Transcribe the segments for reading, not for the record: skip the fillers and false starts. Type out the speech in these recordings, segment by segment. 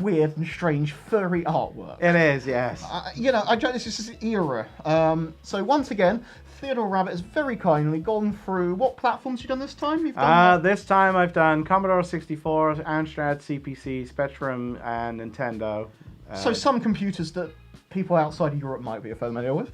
weird and strange furry artwork. It is, yes. This is his era. So once again, Theadore Rabbit has very kindly gone through what platforms you've done this time? You've done This time I've done Commodore 64, Amstrad, CPC, Spectrum, and Nintendo. So some computers that people outside of Europe might be familiar with.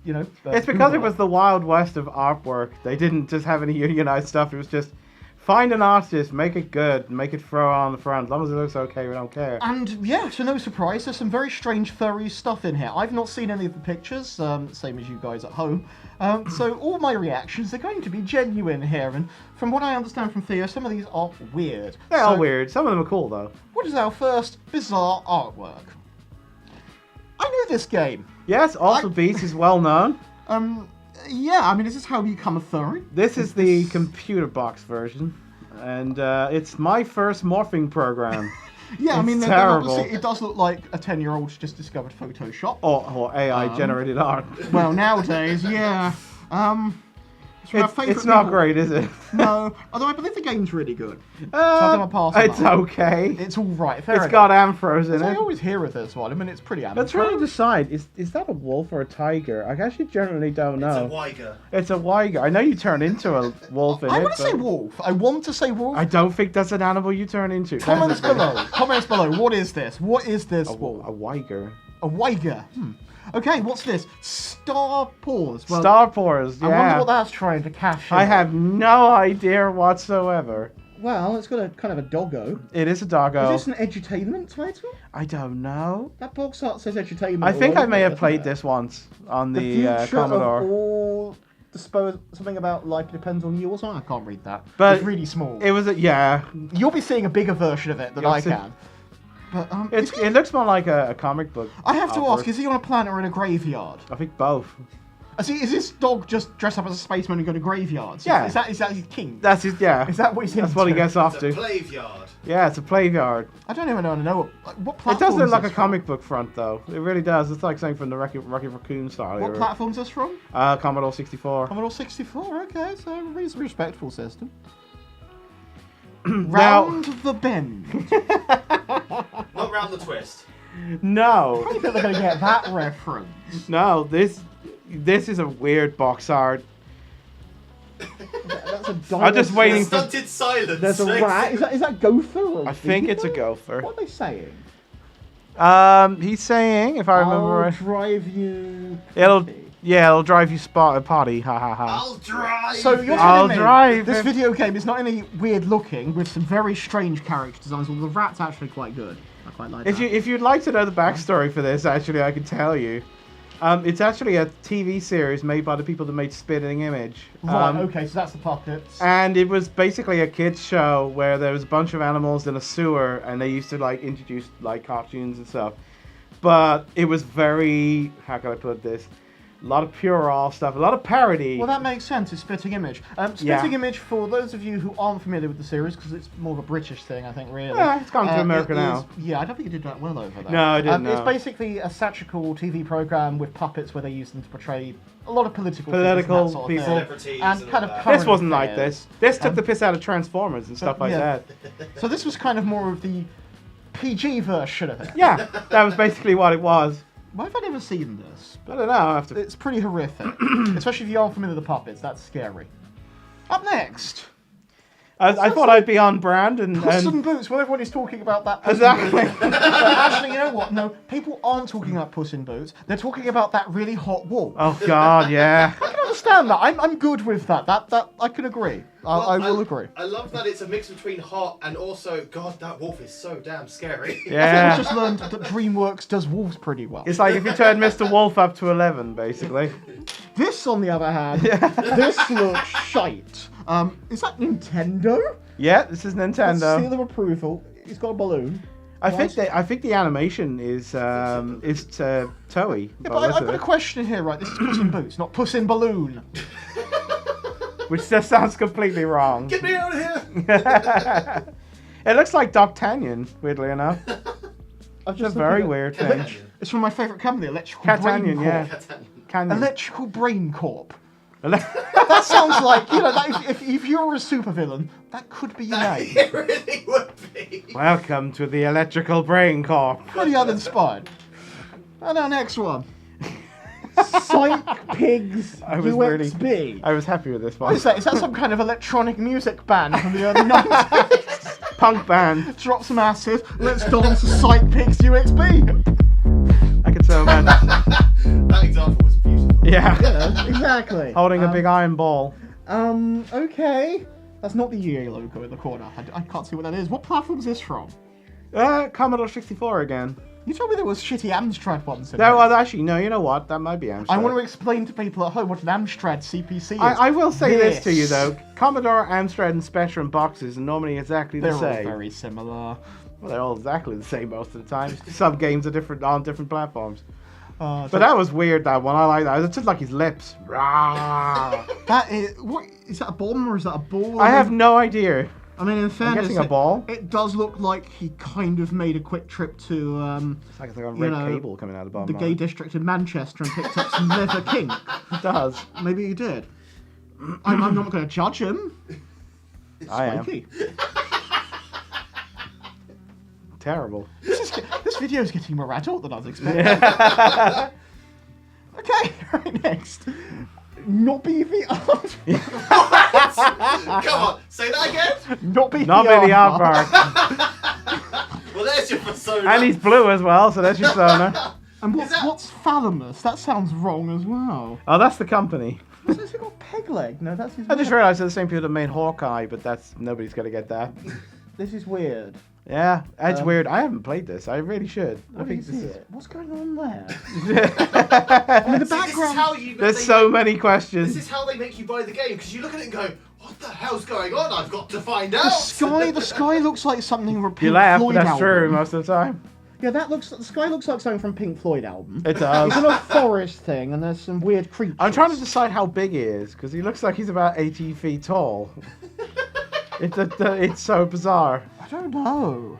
It's because it was the Wild West of artwork. They didn't just have any unionized stuff. It was just find an artist, make it good, make it throw on the front. As long as it looks okay, we don't care. And yeah, to no surprise, there's some very strange furry stuff in here. I've not seen any of the pictures, same as you guys at home. So all my reactions are going to be genuine here. And from what I understand from Theo, some of these are weird. They are weird. Some of them are cool, though. What is our first bizarre artwork? I know this game. Yes, Alpha Beast is well known. Is this how you become a furry? This is the computer box version, and it's my first morphing program. It's terrible. It does look like a 10-year-old's just discovered Photoshop. Or AI-generated art. Well, nowadays, yeah. It's not great, is it? No, although I believe the game's really good. It's okay. It's all right. It's got Amphros in it. I always hear of this one. I mean, it's pretty Amphros. I'm trying to decide, is that a wolf or a tiger? I actually generally don't know. It's a Weiger. It's a Weiger. I know you turn into a wolf in it. I want to say wolf. I want to say wolf. I don't think that's an animal you turn into. Comments below. Comments below. What is this? What is this wolf? A Weiger. A Weiger. Okay, what's this? Star Paws. Well, Star Paws, yeah. I wonder what that's trying to cash in. I have no idea whatsoever. Well, it's got a kind of a doggo. It is a doggo. Is this an edutainment title? I don't know. That box art says edutainment. I think I may have played this once on the Commodore. Of all something about life depends on you or something. I can't read that. But it's really small. It was You'll be seeing a bigger version of it than I can. But, it looks more like a comic book. I have to ask, is he on a planet or in a graveyard? I think both. Is this dog just dressed up as a spaceman and go to graveyards? Yeah. Is that his king? That's his, yeah. Is that what he's into? That's what he gets off to. It's a graveyard. Yeah, it's a playground. I don't even know what platform. It does look like a comic book front, though. It really does. It's like something from the Rocky Raccoon style. What platform is this from? Commodore 64. Commodore 64, okay, so a reasonably respectful system. Now, Round the bend. Not round the twist. No. I think they're going to get that reference. No, this is a weird box art. That's a dog. I'm just waiting for... Stunted silence. There's a rat. Is that gopher? Or I think it's a gopher. What are they saying? He's saying, if I remember I'll right... drive you... It'll drive you potty, ha ha ha. I'll drive. So you're I'll telling me drive this him. video game is not only weird looking with some very strange character designs, although the rat's actually quite good. I quite like that. If you'd like to know the backstory for this, actually, I can tell you. It's actually a TV series made by the people that made Spitting Image. Right, okay, so that's the puppets. And it was basically a kids show where there was a bunch of animals in a sewer, and they used to introduce cartoons and stuff. But it was very, how can I put this? A lot of puerile stuff, a lot of parody. Well, that makes sense. It's Spitting Image. Spitting Image, for those of you who aren't familiar with the series, because it's more of a British thing, I think, really. Yeah, it's gone to America now. Yeah, I don't think you did that well over there. No, I didn't. It's basically a satirical TV program with puppets where they use them to portray a lot of political people. Celebrities and kind of that. current This wasn't like affairs. this. This took the piss out of Transformers and stuff like that. So this was kind of more of the PG version of it. Yeah, that was basically what it was. Why have I never seen this? I don't know. It's pretty horrific, especially if you aren't familiar with the puppets. That's scary. Up next. I thought I'd be on brand and Puss in Boots. Well, everybody's talking about that. Puss Exactly. In Boots. But actually, you know what? No, people aren't talking about Puss in Boots. They're talking about that really hot wolf. Oh God, yeah. I can understand that. I'm good with that. That I can agree. I will agree. I love that it's a mix between hot and also, God, that wolf is so damn scary. Yeah. I think we just learned that DreamWorks does wolves pretty well. It's like if you turn Mr. Wolf up to 11, basically. This, on the other hand, this looks shite. Is that Nintendo? Yeah, this is Nintendo. Seal of approval. He's got a balloon. I think the animation is Toei. Yeah, but I've got a question here, right? This is Puss in Boots, not Puss in Balloon. Which just sounds completely wrong. Get me out of here! It looks like Doctanian, weirdly enough. It's a very weird thing. It's from my favourite company, Electrical Catanian, Brain Corp. yeah. Canyon. Electrical Brain Corp. That sounds like, that if you're a supervillain, that could be your name. It really would be. Welcome to the Electrical Brain Corp. Pretty uninspired. And our next one. Psych Pigs UXB. I was happy with this one. What is that? Is that some kind of electronic music band from the early 90s? Punk band. Drop some acid, let's dance to Psych Pigs UXB. I could so imagine. That example was beautiful. Yeah. Exactly. Holding a big iron ball. Okay. That's not the EA logo in the corner. I can't see what that is. What platform is this from? Commodore 64 again. You told me there was shitty Amstrad ones in No, there. well, actually, no, you know what? That might be Amstrad. I want to explain to people at home what an Amstrad CPC is. I will say this to you, though. Commodore, Amstrad, and Spectrum boxes are normally exactly the They're same. all very similar. Well, they're all exactly the same most of the time. Some games are on different platforms. So But that was weird, that one. I like that. It's just like his lips. Rah. that is... What, is that a bomb or is that a ball? I have no idea. I mean, in fairness, guessing a ball. It does look like he kind of made a quick trip to It's like a red know, cable coming out of the bottom. the gay district in Manchester and picked up some leather kink. It does. Maybe he did. I'm not going to judge him. I am. Spiky. Terrible. This video is getting more adult than I was expecting. Okay, right next. Nobby the Art. Come on, say that again. Nobby Not the really Art. aardvark. Well, there's your persona. And he's blue as well, so that's your sonar. And Is that- what's Thalamus? That sounds wrong as well. Oh, that's the company. What's this got peg leg? No, that's his. I just realised they're the same people that made Hawkeye, but nobody's gonna get that. This is weird. Yeah, it's weird. I haven't played this. I really should. I think this is. What's going on there? There's I mean, the See, this is background. how you. so many This questions. is how they make you buy the game because you look at it and go, "What the hell's going on? I've got to find The out." sky looks like something from a Pink You laugh, Floyd but that's album. true most of the time. Yeah, the sky looks like something from Pink Floyd album. It does. It's in a forest thing, and there's some weird creatures. I'm trying to decide how big he is because he looks like he's about 18 feet tall. It's so bizarre. I don't know.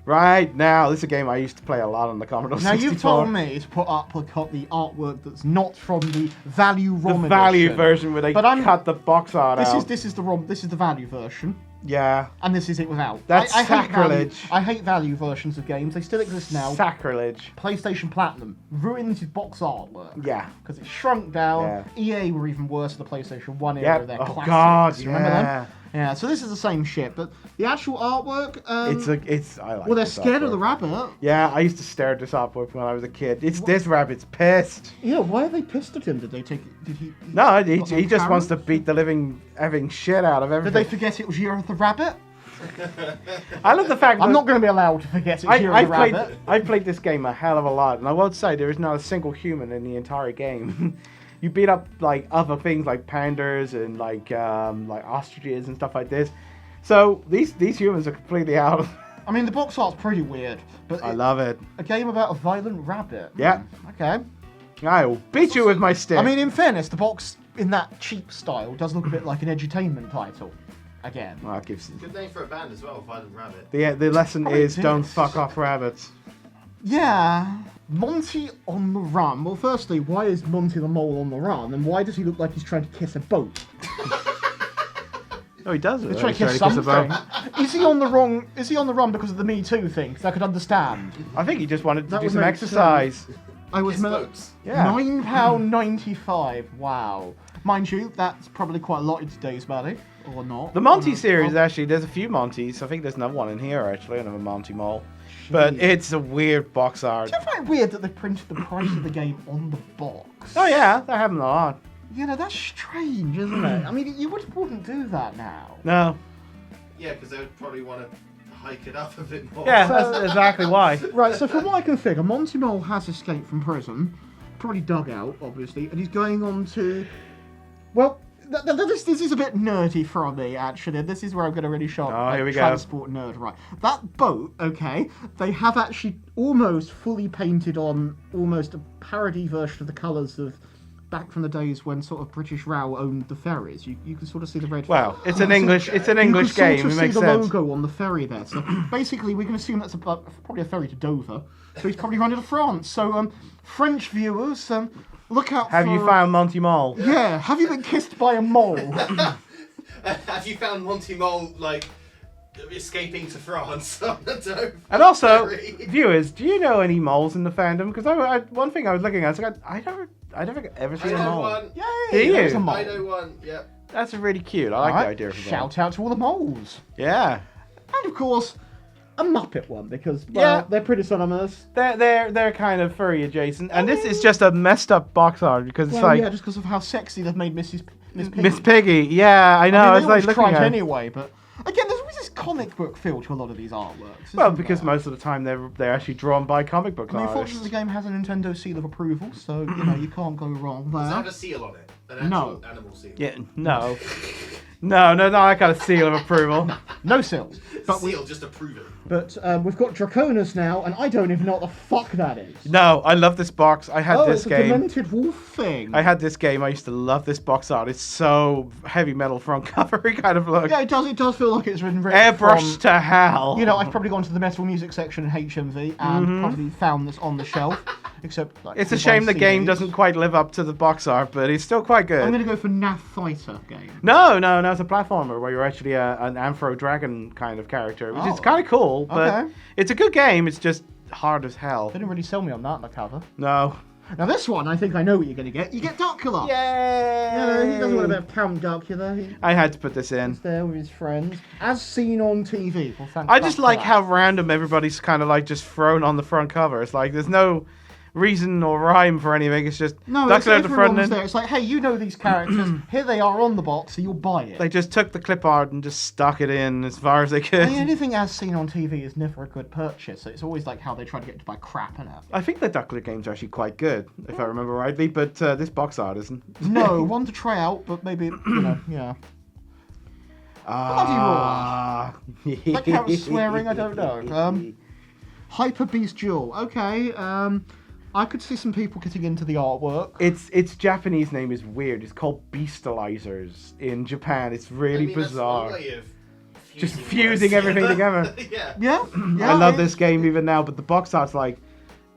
Right now, this is a game I used to play a lot on the Commodore Now 64. you've told me to put up the artwork that's not from the value the ROM value edition. version where they But I'm- cut the box art out. This is the ROM. This is the value version, Yeah, and this is it without. That's I hate sacrilege. I hate value versions of games. They still exist now. sacrilege. PlayStation Platinum ruins his box artwork. Yeah. Because it's shrunk down. EA were even worse than the PlayStation 1 era. Yep. Their Oh classics. God, You remember yeah. them? Yeah, so this is the same shit, but the actual artwork. I like. Well, they're this scared of the artwork. rabbit. Yeah, I used to stare at this artwork when I was a kid. This rabbit's pissed. Yeah, why are they pissed at him? Did they take? Did he? No, got he just wants to parents? beat the living shit out of Did everything. they forget it was Year of the Rabbit? I love the fact that I'm not going to be allowed to forget it's Year of the Rabbit. I played this game a hell of a lot, and I won't say there is not a single human in the entire game. You beat up like other things like pandas and like ostriches and stuff like this. So these humans are completely out of. I mean, the box art's pretty weird, but I love it. a game about a violent rabbit. Yeah. Okay. I will beat you with my stick. I mean, in fairness, the box in that cheap style does look a bit like an edutainment title. Again. well, it gives. Good name for a band as well, Violent Rabbit. The lesson Oh, is it don't is. fuck off rabbits. Yeah. Monty on the run. Well, firstly, why is Monty the mole on the run, and why does he look like he's trying to kiss a boat? No, he does. He's trying to kiss something. Is he on the wrong? Is he on the run because of the Me Too thing? Because I could understand. I think he just wanted to That do would some make exercise. I was Kiss boats. Yeah. £9.95. Wow. Mind you, that's probably quite a lot in today's money, or not. The Monty Or- series, actually, there's a few Montys. I think there's another one in here, actually, another Monty Mole. But it's a weird box art. It's very weird that they printed the price of the game on the box. Oh, yeah, that happened a lot. You know, that's strange, isn't it? I mean, you wouldn't do that now. No. Yeah, because they would probably want to hike it up a bit more. Yeah, that's exactly why. Right, so from what I can figure, Monty Mole has escaped from prison, probably dug out, obviously, and he's going on to... Well, this is a bit nerdy for me, actually. This is where I'm going to really show up. Oh, here we go. Transport nerd, right. That boat, okay, they have actually almost fully painted on almost a parody version of the colours of back from the days when sort of British Rail owned the ferries. You can sort of see the red. Well, it's an English game. You can sort It of see makes the sense. logo on the ferry there. So basically, we can assume that's probably a ferry to Dover. So he's probably running to France. So French viewers, look out. Have you found Monty Mole? Yeah. Have you been kissed by a mole? Have you found Monty Mole like escaping to France on the Dover And also, ferry? viewers, do you know any moles in the fandom? Because one thing I was looking at, I was like, I never ever I seen a know mole. one. Yay! Do you? There's a mole. I know one. Yep. That's really cute. I like Alright, the idea of a mole. Shout out to all the moles. Yeah. And of course, a Muppet one because well, they're pretty synonymous. They're kind of furry adjacent, and this is just a messed up box art because it's Well, like yeah, just because of how sexy they've made Miss Piggy. Miss Piggy. Yeah, I know. I I mean, was they like always looking tried at it. anyway, but again, there's always this comic book feel to a lot of these artworks. Well, isn't because there? most of the time they're actually drawn by comic book I mean, artists. fortunately, the game has a Nintendo seal of approval, so you know you can't go wrong Does it there. have a seal on it? An No. actual animal seal? Yeah, no. No, that kind of seal of approval. No seals, but Seal, just to prove it. we've got Draconis now, and I don't even know what the fuck that is. No, I love this box. I had this it's a game. demented wolf thing. I had this game. I used to love this box art. It's so heavy metal front covery kind of look. Yeah, it does. It does feel like it's been ripped Airbrushed from. to hell. You know, I've probably gone to the metal music section in HMV and Mm-hmm. probably found this on the shelf. Except, like, It's a if I shame the see game these. doesn't quite live up to the box art, but it's still quite good. I'm gonna go for NAF Fighter game. No, it's a platformer where you're actually an Anthro Dragon kind of character, which is Oh. kind of cool, but Okay. it's a good game. It's just hard as hell. They didn't really sell me on that on the cover. No. Now this one, I think I know what you're gonna get. You get Duckula. Yay! Yeah, he doesn't want a bit of Count Duckula. He's I had to put this in. there with his friends, as seen on TV. Well, thank I just fuck like for how that. random everybody's kind of like just thrown on the front cover. It's like there's no reason or rhyme for anything. It's just No, Duckula it's at the front everyone's end. there. It's like, hey, you know these characters. Here they are on the box, so you'll buy it. They just took the clip art and just stuck it in as far as they could. I mean, anything as seen on TV is never a good purchase. So it's always like how they try to get you to buy crap in it. I think the Duckula games are actually quite good, if I remember rightly, but this box art isn't. No, one to try out, but maybe yeah. Ah. That counts swearing. I don't know. Hyper Beast Jewel. Okay. I could see some people getting into the artwork. Its Japanese name is weird. It's called Beastalizers in Japan. It's really bizarre. That's one way of Just words fusing everything together. Yeah. Yeah. I love this game even now, but the box art's like,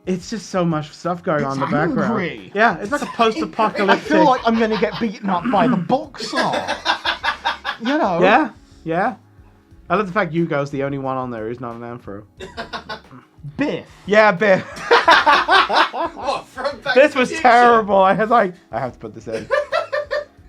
it's just so much stuff going on in the background. angry. Yeah, it's like a I post-apocalyptic. feel like I'm going to get beaten up by the box art. You know. Yeah. I love the fact Yugo's the only one on there who's not an Anthro. Biff. Yeah, Biff. What, from Back This to the was Future? terrible. I was like, I have to put this in.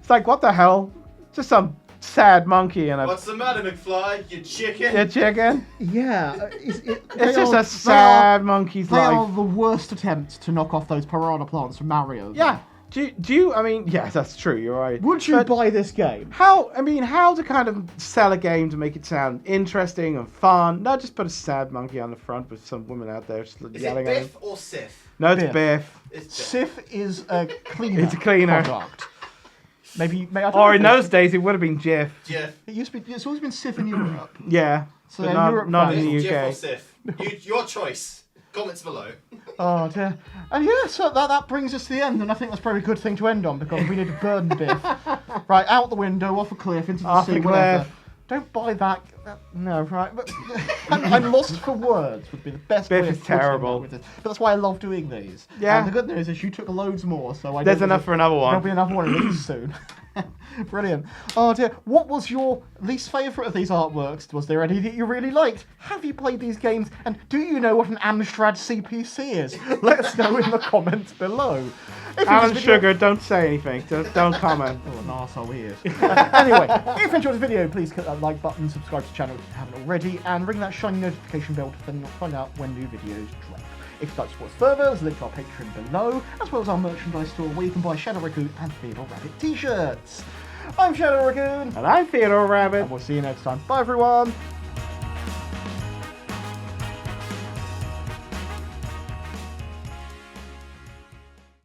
It's like, what the hell? Just some sad monkey and a What's the matter, McFly? You chicken? chicken. Yeah. It's just a sad monkey's They are life. the worst attempts to knock off those piranha plants from Mario. Yeah. Do you, I mean, yes, that's true, you're right. Would you But buy this game? how to kind of sell a game to make it sound interesting and fun, not just put a sad monkey on the front with some woman out there just Is yelling it at him. Biff or Sif? No, it's Biff. Biff. It's Biff. Sif is a cleaner. It's a cleaner. Product. Maybe I don't Or know in if those days, it would have been Jiff. Jeff. it used to be. It's always been Sif in Europe. Yeah, So but they're not, Europe not fans. in the Jeff or UK. Sif? Your choice. Comments below. Oh dear. And yeah, so that brings us to the end, and I think that's probably a good thing to end on because we need to burn Biff. Right, out the window, off a cliff, into the Off sea, a whatever. cliff. Don't buy that. No, right. But I'm lost for words would be the best Biff way of is putting it terrible. with this. But that's why I love doing these. Yeah. And the good news is you took loads more, so I There's don't enough think for another There'll one. be another one of these soon. Brilliant. Oh dear. What was your least favourite of these artworks? Was there any that you really liked? Have you played these games? And do you know what an Amstrad CPC is? Let us know in the comments below. If you Alan this video- Sugar, don't say anything. Just don't comment. Oh, an arsehole he is. Anyway, if you enjoyed the video, please click that like button, subscribe to the channel if you haven't already, and ring that shiny notification bell to find out when new videos drop. If you'd like to support us further, there's a link to our Patreon below, as well as our merchandise store where you can buy Shadow Raccoon and Theadore Rabbit t-shirts. I'm Shadow Raccoon, And I'm Theodore Rabbit. and we'll see you next time. Bye everyone!